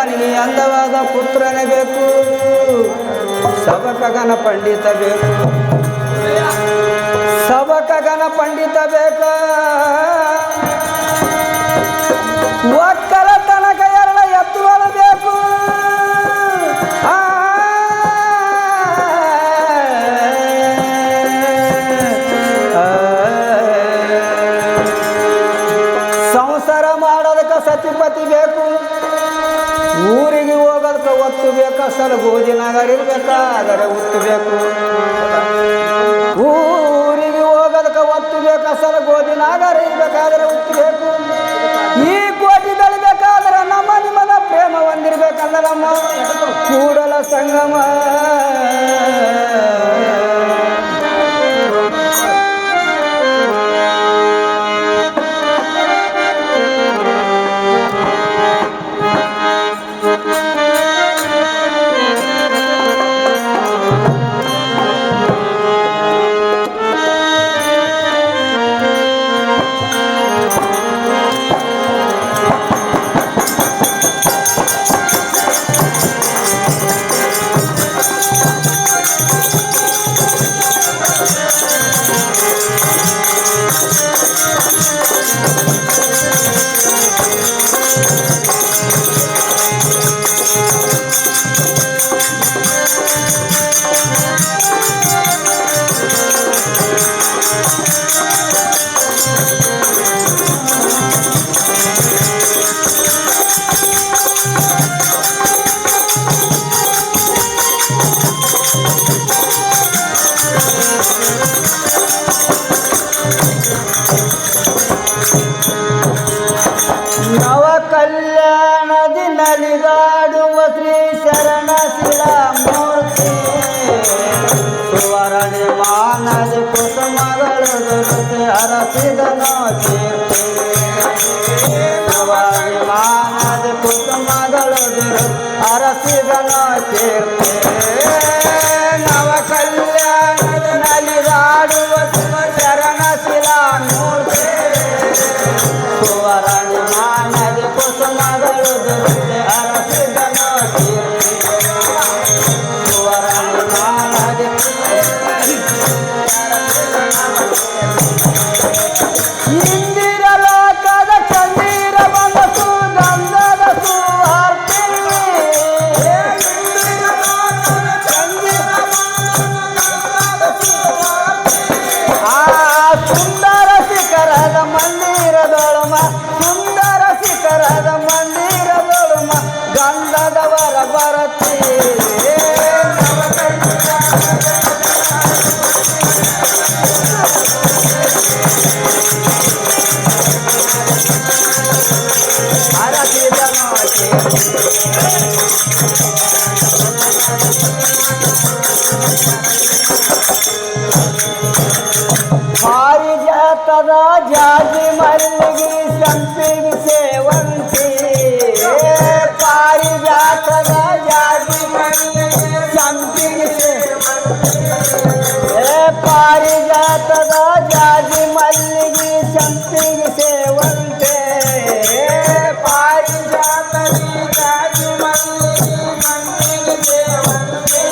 ನನಗೆ ಅಂದವಾದ ಪುತ್ರನೇ ಬೇಕು, ಸಬಕಗನ ಪಂಡಿತ ಬೇಕು, ಸಬಕಗನ ಪಂಡಿತ ಬೇಕ, ಒಕ್ಕಲ ತನಕ ಎರಡ ಎತ್ತುಗಳು ಬೇಕು. ಸಂಸಾರ ಮಾಡೋದಕ್ಕೆ ಸತಿಪತಿ ಬೇಕು, ಊರಿಗೆ ಹೋಗೋದಕ್ಕೆ ಒತ್ತು ಬೇಕು, ಸಲ ಗೋಜಿನಾಗರ ಇರ್ಬೇಕಾದರೆ ಒತ್ತು ಬೇಕು, ಊರಿಗೆ ಹೋಗೋದಕ್ಕೆ ಒತ್ತು ಬೇಕು, ಸಲ ಗೋಜಿನಾಗರ ಇರ್ಬೇಕಾದ್ರೆ ಒತ್ತು ಬೇಕು. ಈ ಕೋಟಿ ಬೆಳಿಬೇಕಾದ್ರೆ ನಮ್ಮ ನಿಮ್ಮದ ಪ್ರೇಮ ಹೊಂದಿರ್ಬೇಕಂದ್ರೆ ನಮ್ಮ ಕೂಡಲ ಸಂಗಮ ನವ ಕಲ್ಯಾಣದಿ ನಲಿದಾಡುವ ಶ್ರೀ ಶರಣ ಶಿಲಾಮೂರ್ತಿ, ಸುವರ್ಣ ಮಾನದ ಕುಸುಮಗಳು ದುರತೆ ಹರಸಿದನೋ ಕೀರ್ತಿ, ಸುವರ್ಣ ಮಾನದ ಕುಸುಮಗಳು ದುರತೆ ಹರಸಿದನೋ ಕೀರ್ತಿ. ನವ ಕಲ್ಯಾಣದ ನಲಿದಾಡುವ ಶರಣ ಶಿಲಾಮೂರ್ತಿ, ಸುವರ್ಣ ಮಾನದ ಕುಸುಮಗಳು ದುರತೆ ಹರಸಿದನೋ ಕೀರ್ತಿ, ಸುವರ್ಣ ಮಾನದ ಇಂದಿರ ಲೋಕದ ಚಂದಿರ ಮನಸ್ಸು ಗಂಧದ ಸುವಾರ್ತೆ, ಆ ಸುಂದರ ಶಿಖರದ ಮಂದಿರದೊಳಮ, ಸುಂದರ ಶಿಖರದ ಮಂದಿರದೊಳಮ ಗಂಧದವರ ಬರತಿ. ಪಾರಿಜಾತದ ಜಾಜಿ ಮಲ್ಲಿಗೆ ಸಂಪಿಗೆ ಸೇವಂತಿ, ಪಾರಿಜಾತದ ಜಾಜಿ ಮಲ್ಲಿಗೆ ಸಂಪಿಗೆ ಪಾರಿಜಾತದ ಜಾಜಿ ಮಲ್ಲಿಗೆ ಸಂಪಿಗೆ ಸೇವಂತೆ, ಪಾರಿಜಾತದ ಜಾಜಿ ಮಲ್ಲಿಗೆ ಸಂಪಿಗೆ ಸೇವಂತೆ,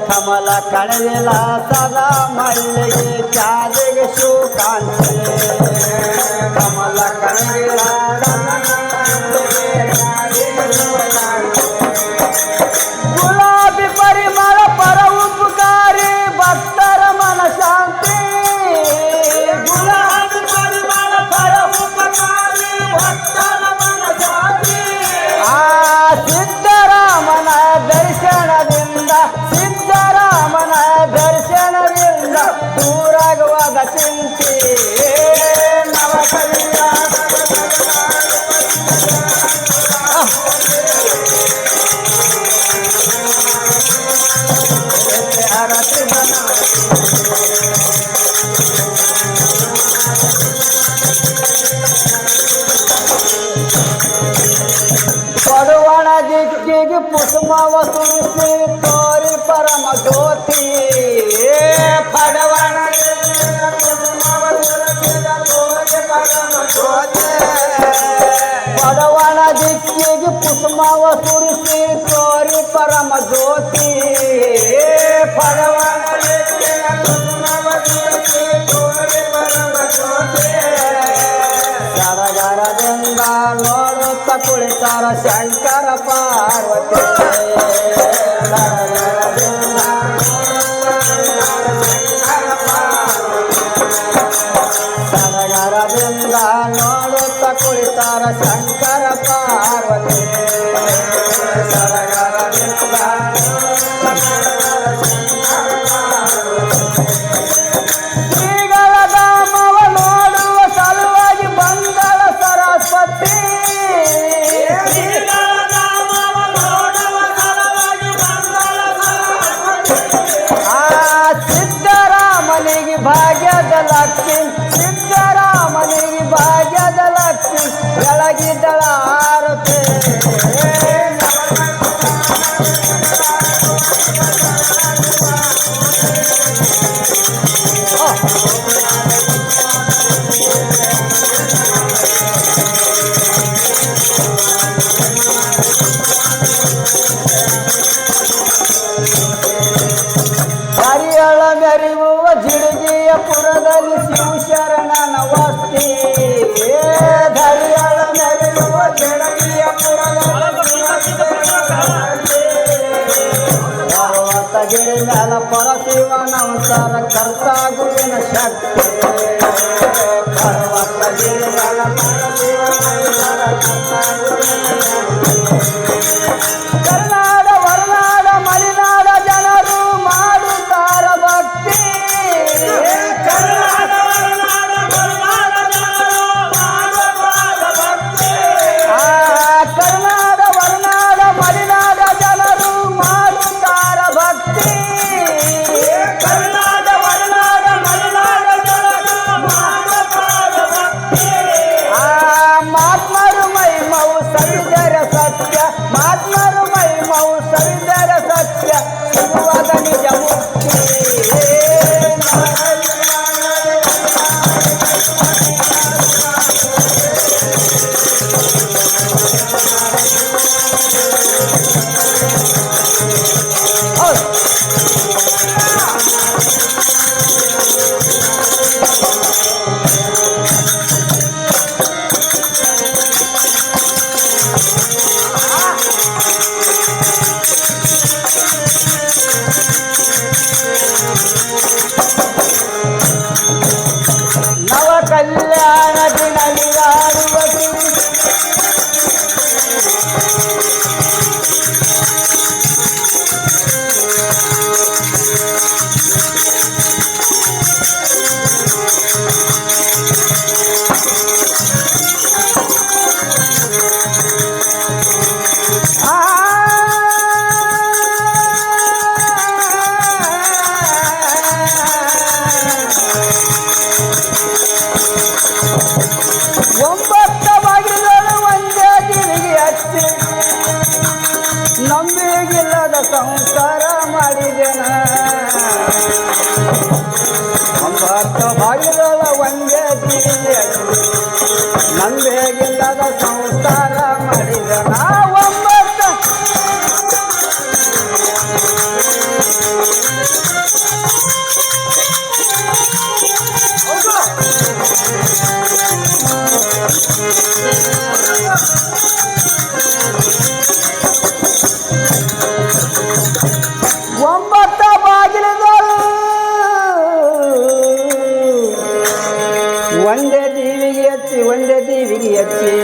ಕಮಲ ಕಣವಿಲ ಸದಾ ಮಲ್ಲಿಗೆ ಚಾದಿಗೆ ಶುಕಾಂತಿ, ಕಮಲ ಕಣವಿಲ ಗುಲಾಬಿ ಪರಿಮಳ ಪರ ಉಪಕಾರಿ ಭಕ್ತರ ಮನ ಶಾಂತಿ, ಗುಲಾಬಿ ಪರಿಮಳ ಪರ ಉಪಕಾರಿ ಭಕ್ತರ ಮನ ಶಾಂತಿ. ಆ ಸಿದ್ದರಾಮನ ದರ್ಶನದಿಂದ, ಸಿದ್ದರಾಮನ ದರ್ಶನದಿಂದ ದೂರಾಗುವಾಗ ಚಿಂತೆ. ನವ ಕಲ್ಯಾಣ ಪಡುವಣ ದಿಕ್ಕಿಗೆ ಕುಸುಮವ ಸುರಿಸಿ ತೋರಿ ಪರಮ ಜ್ಯೋತಿ, ಪಡವಣ ಕುಸುಮವ ಸುರಿಸಿ ತೋರಿ ಪರಮ ಜ್ಯೋತಿ, ಪಡವ ಪಡವಣ ದಿಕ್ಕಿಗೆ ಕುಸುಮವ ಸುರಿಸಿ ತೋರಿ ಪರಮ ಜ್ಯೋತಿ ಪಡವಣ ದಿಕ್ಕಿಗೆ ಕುಸುಮವ ಸುರಿಸಿ ತೋರಿ ಪರಮ ಜ್ಯೋತಿ ಸಡಗರದಿಂದ ನೋಡುತ್ತ ಕುಳಿತಾರ ಶಂಕರ ಪಾರ್ವತಿ ಸಡಗರದಿಂದ ನೋಡುತ್ತ ಕುಳಿತಾರ ಶಂಕರ ಪಾರ್ವತಿ ಸಡಗರದಿಂದ ಶ್ರೀಗಳ ಧಾಮವ ನೋಡುವ ಸಲುವಾಗಿ ಬಂದಳ ಸರಸ್ವತಿ ಆ ಸಿದ್ದರಾಮನಿಗೆ ಭಾಗ್ಯದ ಲಕ್ಷ್ಮಿ ಸಿದ್ದರಾಮನಿಗೆ ಭಾಗ್ಯದ ಲಕ್ಷ್ಮಿ ಬೆಳಗಿದ್ದಳ ಆರತಿ ಹರಿಯಳ ಮೆರೆಯುವ ಜಿಡಗಿಯ ಪುರದಲ್ಲಿ ಶಿವಶರಣನ ವಸ್ತಿ ಹರಿಯಳ ಮೆರೆಯುವ ಜಿಡಗಿಯ ಪುರದಲ್ಲಿ ಪರ್ವತಗಿರಿ ಮೇಲ ಪರಶಿವನಂತರ ಕರ್ತಾಗುವಿನ ಶಕ್ತಿ ಪರ್ವತಗಿರಿ ಮೇಲ ಪರಶಿವನಂತರ ಕರ್ತಾಗುವಿನ ಕರ್ನಾಡ ಹೊರನಾಡ ಮಲೆನಾಡ ಜನರು ಮಾಡುತ್ತಾರ ಭಕ್ತಿ ಕರ್ನಾಡ ಹೊರನಾಡ ಮಲೆನಾಡ ಜನರು ಮಾಡುತ್ತಾರ ಭಕ್ತಿ ಕರ್ನಾಡ ಹೊರನಾಡ ಮಲೆನಾಡ ಜನರು ಮಾಡುತ್ತಾರ ಭಕ್ತಿ ಮಹಾತ್ಮರು ಮಹಿಮವು ಸವಿದರ ಸತ್ಯ ಮಹಾತ್ಮರು ಮಹಿಮವು ಸವಿದರ ಸತ್ಯ ಸಿಗುವಾಗ ನಿಜ ಮುಕ್ತಿ ನವ ಕಲ್ಯಾಣ ದಿನಲಿಗಾಡುವ ಒಂಬತ್ತ ಬಾಗಿಲುಗಳು ಒಂದೇ ದಿವಿಗೆ ಹಚ್ಚಿ ನಂಬಿಗಿಲ್ಲದ ಸಂಸಾರ ಮಾಡಿದೆನ ಒಂಬತ್ತು ಬಾಗಿಲುಗಳ ಒಂದೇ ದಿವಿಗೆ ಹಚ್ಚಿ ನಂಬಿಗಿಲ್ಲದ ಸಂಸಾರ ಮಾಡಿದೆನ ಒಂಬತ್ತು ಒಂಬತ್ತ ಬಾಗಿಲುಗಳು ಒಂದೇ ದೀವಿಗೆ ಹಚ್ಚಿ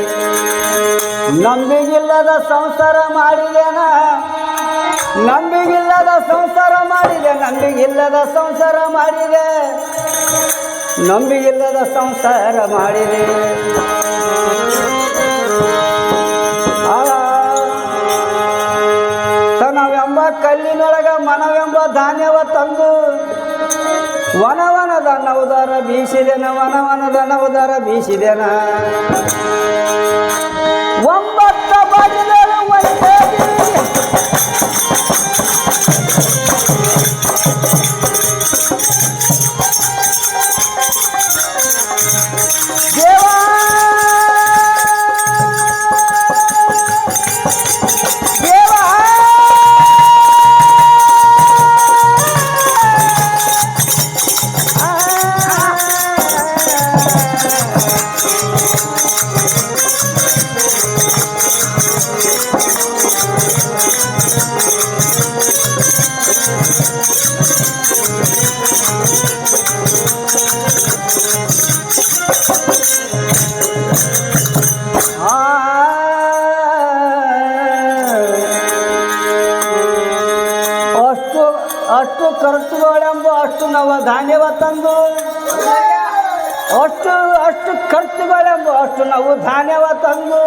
ನಂಬಿಗಿಲ್ಲದ ಸಂಸಾರ ಮಾಡಿದೆನ ನಂಬಿಗಿಲ್ಲದ ಸಂಸಾರ ಮಾಡಿದೆ ನಂಬಿಗಿಲ್ಲದ ಸಂಸಾರ ಮಾಡಿದೆ ನಂಬಿಗಿಲ್ಲದ ಸಂಸಾರ ಮಾಡಿದೆ ತನವೆಂಬ ಕಲ್ಲಿನೊಳಗ ಮನವೆಂಬ ಧಾನ್ಯವ ತಂದು ವನವನದ ನವದಾರ ಬೀಸಿದೆನ ವನವನದ ನವದಾರ ಬೀಸಿದೆನ ಒಂಬತ್ತ ಬಾಗಿಲುಗಳು ಒಂದೇ ದೇವ ಖರ್ಚುಗಳೆಂಬ ಅಷ್ಟು ನಾವು ಧಾನ್ಯವ ತಂದು ಅಷ್ಟು ಖರ್ಚುಗಳೆಂಬ ಅಷ್ಟು ನಾವು ಧಾನ್ಯವ ತಂದು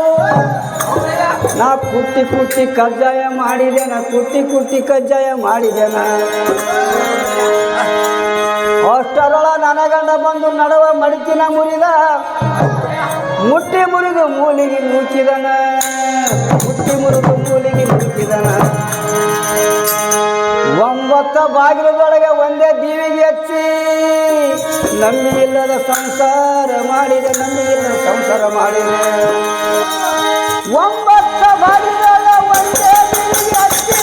ನಾ ಕುಟ್ಟಿ ಕಜ್ಜಾಯ ಮಾಡಿದೆನ ಕುಟ್ಟಿ ಕಜ್ಜಾಯ ಮಾಡಿದೆನ ಅಷ್ಟರೊಳ ನನ್ನ ಗಂಡ ಬಂದು ನಡುವ ಮಡಿಕಿನ ಮುರಿದ ಮುಟ್ಟಿ ಮುರಿದು ಮೂಲಿಗೆ ನೂಕಿದನ ಒಂಬತ್ತ ಬಾಗಿಲದೊಳಗೆ ಒಂದೇ ದೀವಿಗೆ ಹಚ್ಚಿ ನಂಬಿ ಇಲ್ಲದ ಸಂಸಾರ ಮಾಡಿದೆ ಒಂಬತ್ತ ಬಾಗಿಲದೊಳಗೆ ಒಂದೇ ದೀವಿಗೆ ಹಚ್ಚಿ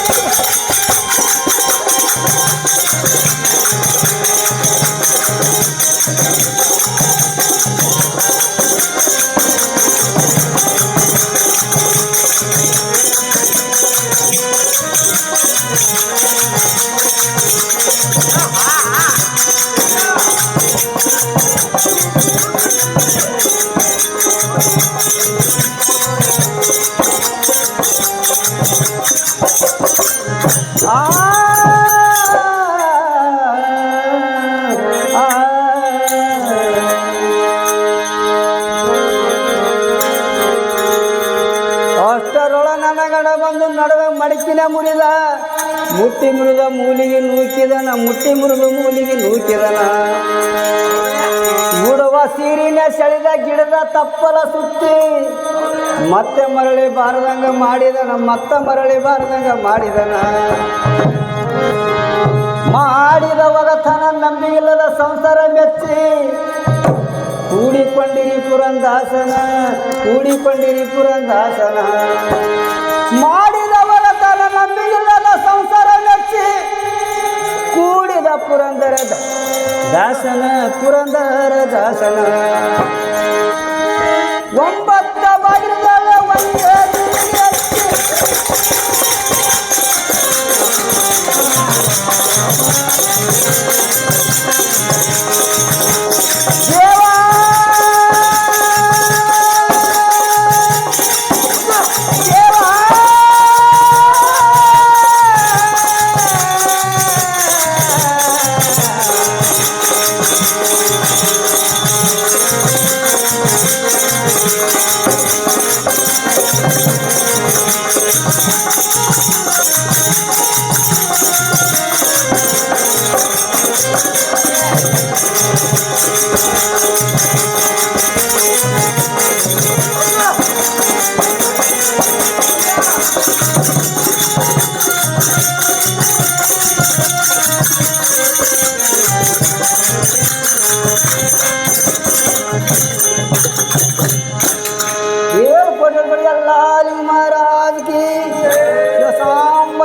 ಅಷ್ಟರೊಳ ನನ್ನ ಗಂಡ ಬಂದು ನಡುವೆ ಮಡಿಕಿನ ಮುರಿದ ಮುಟ್ಟಿ ಮುರಿದ ಮೂಲಿಗೆ ನೂಕಿದನ ಗುಡುವ ಸೀರಿನ ಸೆಳೆದ ಗಿಡದ ತಪ್ಪಲ ಸುತ್ತಿ ಮತ್ತೆ ಮರಳಿ ಬಾರದಂಗ ಮಾಡಿದನ ಮಾಡಿದ ಒಗತನ ನಂಬಿ ಇಲ್ಲದ ಸಂಸಾರ ಮೆಚ್ಚಿ ಕೂಡಿಕೊಂಡಿರಿ ಪುರಂದಾಸನ ಮಾಡಿದ ಒಗತನ ನಂಬಿ ಇಲ್ಲದ ಸಂಸಾರ ಮೆಚ್ಚಿ ಕೂಡಿದ ಪುರಂದರ ದಾಸನ ಒಂಬತ್ತ ಬಾಗಿಲುಗಳ ಒಂದೇ ದೀವಿಗೆ ಹಚ್ಚಿ महाराज की सांब